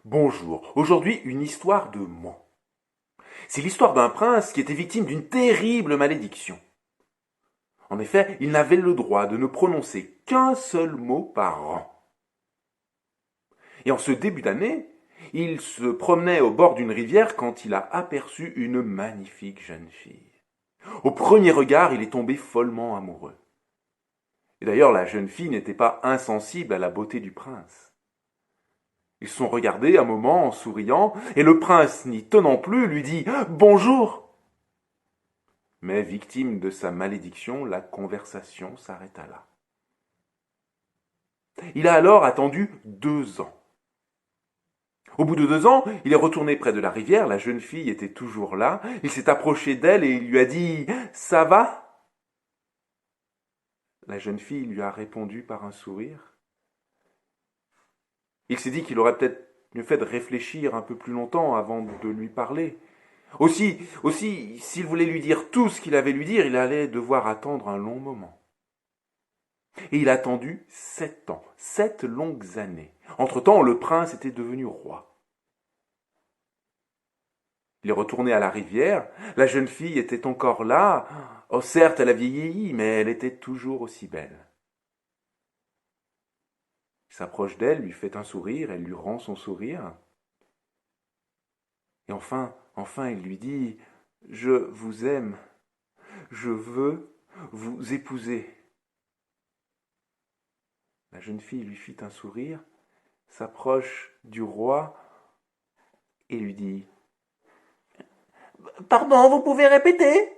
Bonjour, aujourd'hui une histoire de mots. C'est l'histoire d'un prince qui était victime d'une terrible malédiction. En effet, il n'avait le droit de ne prononcer qu'un seul mot par an. Et en ce début d'année, il se promenait au bord d'une rivière quand il a aperçu une magnifique jeune fille. Au premier regard, il est tombé follement amoureux. Et d'ailleurs, la jeune fille n'était pas insensible à la beauté du prince. Ils se sont regardés un moment en souriant, et le prince, n'y tenant plus, lui dit Bonjour. Mais victime de sa malédiction, la conversation s'arrêta là. Il a alors attendu 2 ans. Au bout de 2 ans, il est retourné près de la rivière, la jeune fille était toujours là, il s'est approché d'elle et il lui a dit « Ça va ?» La jeune fille lui a répondu par un sourire. Il s'est dit qu'il aurait peut-être mieux fait de réfléchir un peu plus longtemps avant de lui parler. Aussi, s'il voulait lui dire tout ce qu'il avait à lui dire, il allait devoir attendre un long moment. Et il a attendu 7 ans, 7 longues années. Entre-temps, le prince était devenu roi. Il est retourné à la rivière. La jeune fille était encore là. Oh, certes, elle a vieilli, mais elle était toujours aussi belle. Il s'approche d'elle, lui fait un sourire, elle lui rend son sourire. Et enfin, il lui dit « Je vous aime, je veux vous épouser. » La jeune fille lui fit un sourire, s'approche du roi et lui dit « Pardon, vous pouvez répéter ?»